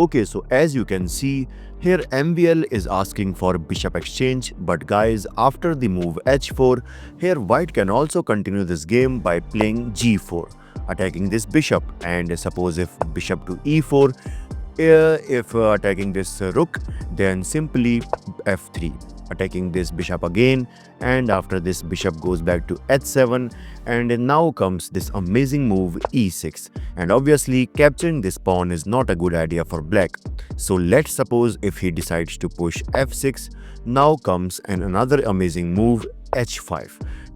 Okay, so as you can see, here MVL is asking for bishop exchange, but guys, after the move h4, here white can also continue this game by playing g4, attacking this bishop. And suppose if bishop to e4, if attacking this rook, then simply f3, attacking this bishop again, and after this bishop goes back to h7, and now comes this amazing move e6, and obviously capturing this pawn is not a good idea for black. So let's suppose if he decides to push f6, now comes another amazing move h5,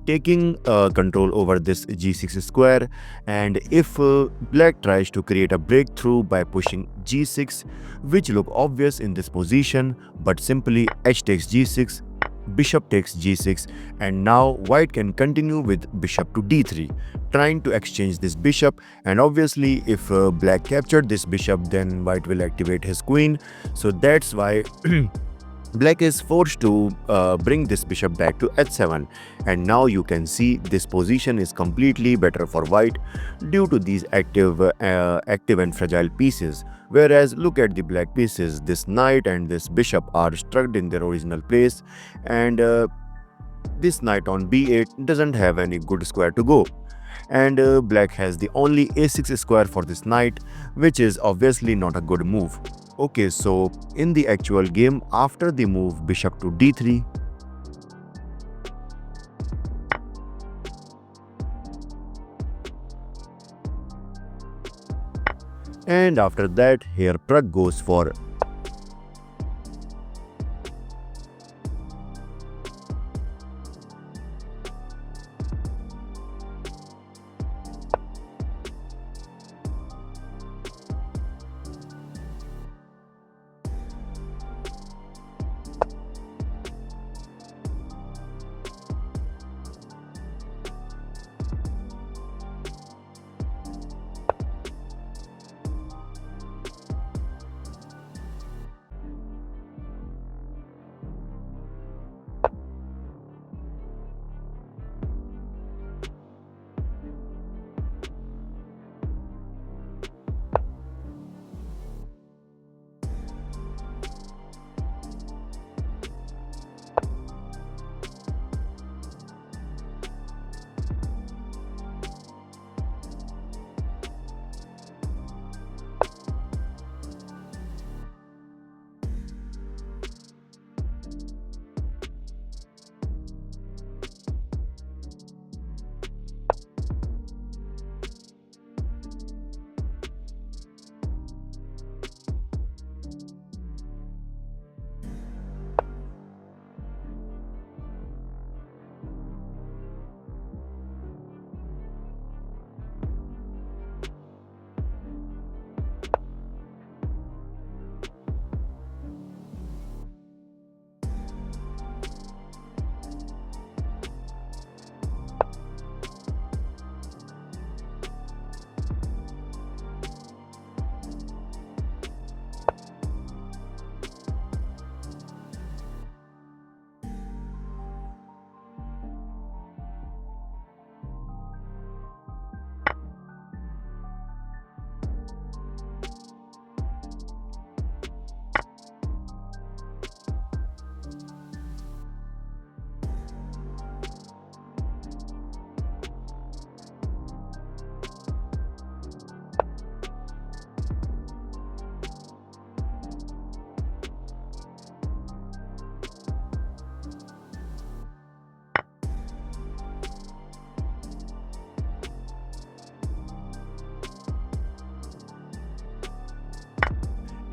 taking control over this g6 square. And if black tries to create a breakthrough by pushing g6, which look obvious in this position, but simply h takes g6, bishop takes g6, and now white can continue with bishop to d3, trying to exchange this bishop. And obviously if black captured this bishop, then white will activate his queen. So that's why black is forced to bring this bishop back to h7, and now you can see this position is completely better for white due to these active and fragile pieces. Whereas look at the black pieces, this knight and this bishop are stuck in their original place, and this knight on b8 doesn't have any good square to go. And black has the only a6 square for this knight, which is obviously not a good move. Okay, so in the actual game, after the move bishop to d3, and after that here Pragg goes for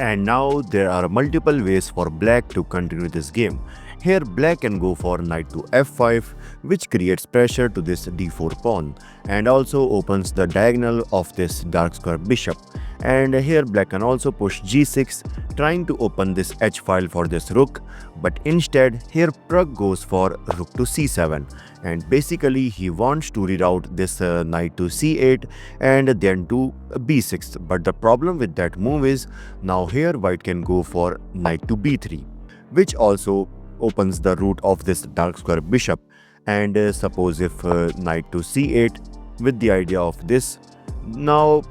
And now there are multiple ways for black to continue this game. Here black can go for knight to f5, which creates pressure to this d4 pawn and also opens the diagonal of this dark square bishop. And here black can also push g6, trying to open this h file for this rook, but instead here Pragg goes for rook to c7, and basically he wants to reroute this knight to c8 and then to b6. But the problem with that move is now here white can go for knight to b3, which also opens the route of this dark square bishop. And suppose if knight to c8, with the idea of this, now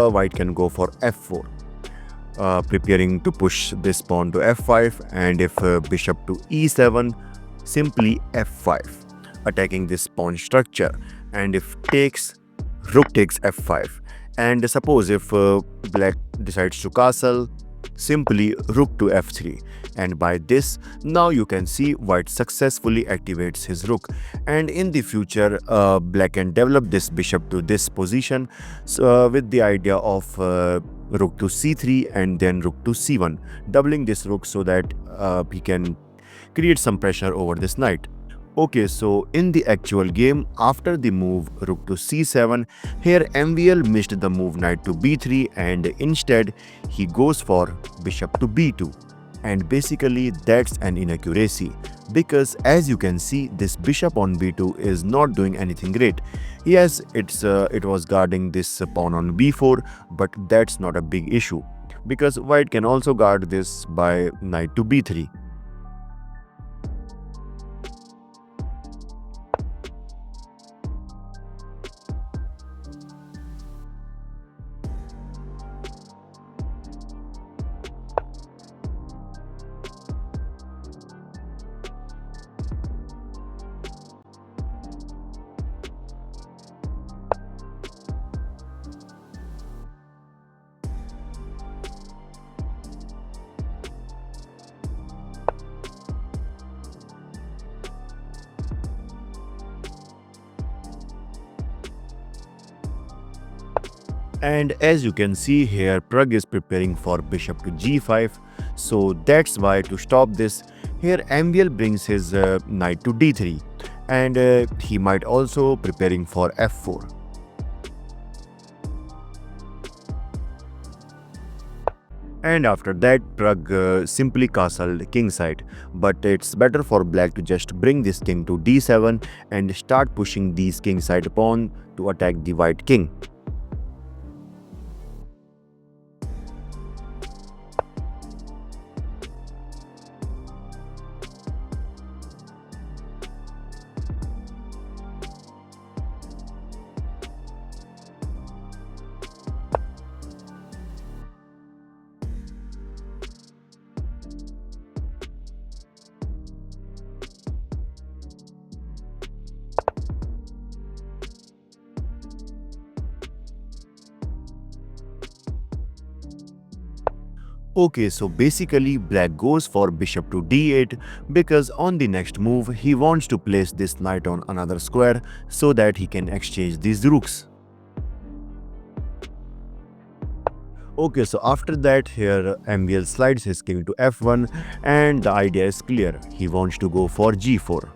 white can go for f4. preparing to push this pawn to f5, and if bishop to e7, simply f5, attacking this pawn structure. And if takes, rook takes f5. And suppose if black decides to castle, simply rook to f3. And by this, now you can see white successfully activates his rook. And in the future, black can develop this bishop to this position, with the idea of rook to c3 and then rook to c1, doubling this rook so that he can create some pressure over this knight. Okay, so in the actual game, after the move rook to c7, here MVL missed the move knight to b3, and instead he goes for bishop to b2. And basically that's an inaccuracy, because as you can see, this bishop on b2 is not doing anything great. Yes, it was guarding this pawn on b4, but that's not a big issue, because white can also guard this by knight to b3. And as you can see here, Prag is preparing for bishop to g5. So that's why, to stop this, here MVL brings his knight to d3. And he might also preparing for f4. And after that, Prag simply castled kingside. But it's better for black to just bring this king to d7 and start pushing these kingside pawn to attack the white king. Okay, so basically black goes for bishop to d8, because on the next move he wants to place this knight on another square so that he can exchange these rooks. Okay, so after that, here MVL slides his king to f1, and the idea is clear. He wants to go for g4.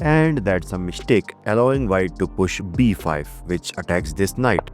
And that's a mistake, allowing white to push b5, which attacks this knight.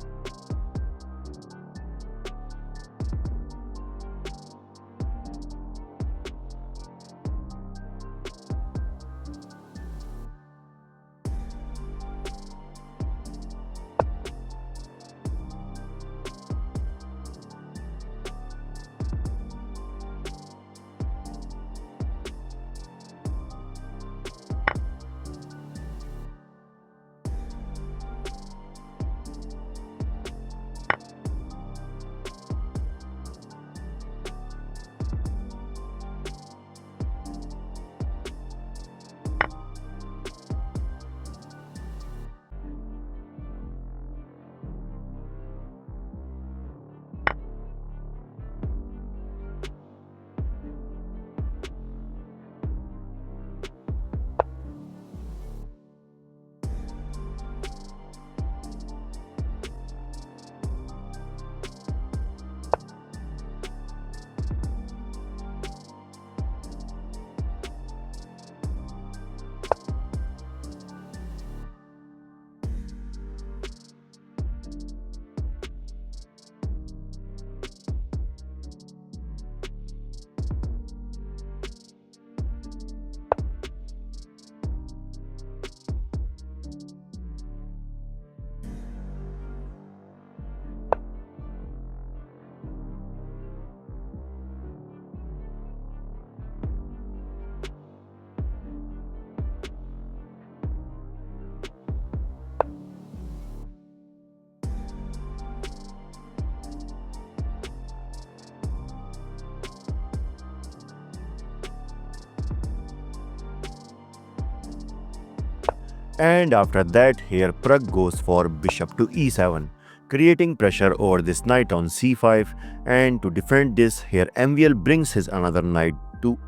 And after that, here Prag goes for bishop to e7, creating pressure over this knight on c5. And to defend this, here MVL brings his another knight to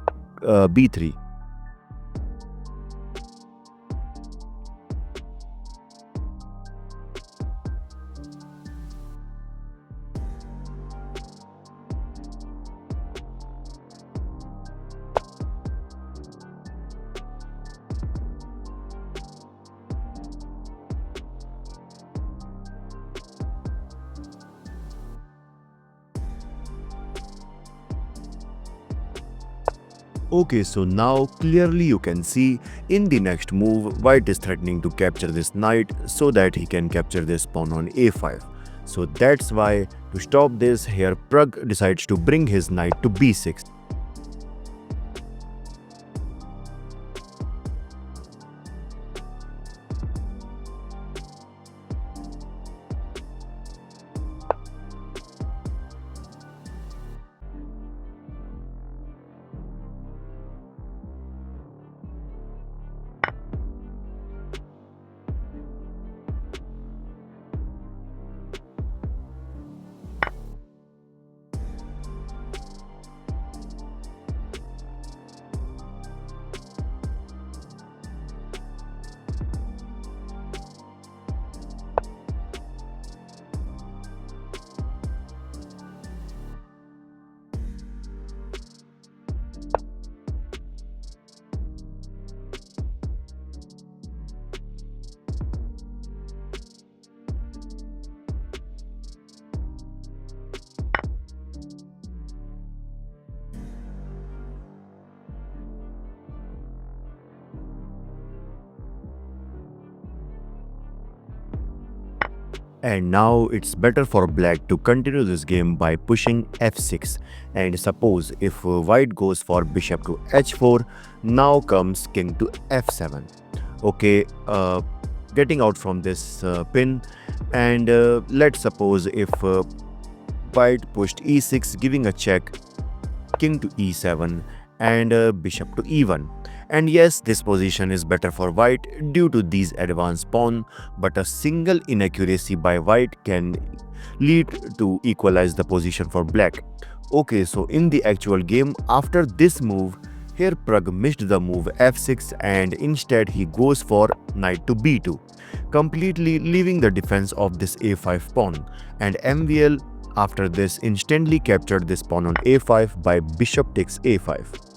b3. Okay, so now clearly you can see in the next move, white is threatening to capture this knight so that he can capture this pawn on a5. So that's why, to stop this, here Prag decides to bring his knight to b6. And now it's better for black to continue this game by pushing f6. And suppose if white goes for bishop to h4, now comes king to f7. Okay, getting out from this pin, and let's suppose if white pushed e6, giving a check, king to e7, and bishop to e1. And yes, this position is better for white due to these advanced pawn, but a single inaccuracy by white can lead to equalize the position for black. Okay, so in the actual game, after this move, here Prag missed the move f6 and instead he goes for knight to b2, completely leaving the defense of this a5 pawn, and MVL after this instantly captured this pawn on a5 by bishop takes a5.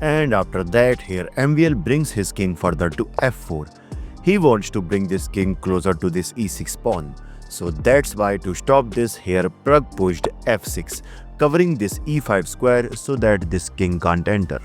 And after that, here MVL brings his king further to f4. He wants to bring this king closer to this e6 pawn. So that's why to stop this, here Prag pushed f6, covering this e5 square so that this king can't enter.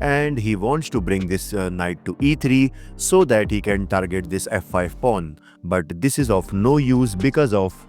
And he wants to bring this knight to e3 so that he can target this f5 pawn. But this is of no use because of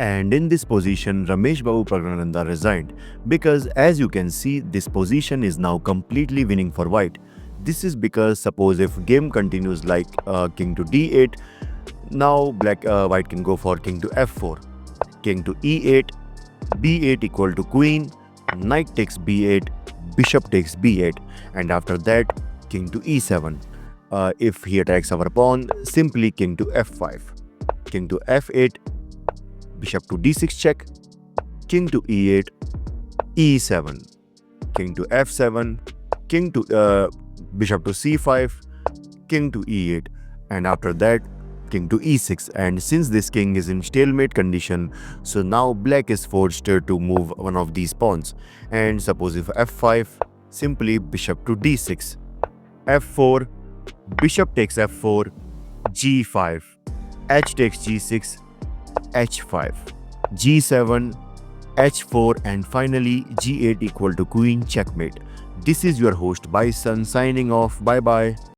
And in this position, Ramesh Babu Praggnanandhaa resigned because as you can see, this position is now completely winning for white. This is because suppose if game continues like king to d8, now white can go for king to f4, king to e8, b8 equal to queen, knight takes b8, bishop takes b8, and after that king to e7. If he attacks our pawn, simply king to f5, king to f8, bishop to d6 check, king to e8, e7, king to f7, king to bishop to c5, king to e8, and after that king to e6. And since this king is in stalemate condition, so now black is forced to move one of these pawns. And suppose if f5, simply bishop to d6, f4, bishop takes f4, g5, h takes g6, h5, g7, h4, and finally g8 equal to queen checkmate. This is your host Bison signing off. Bye bye.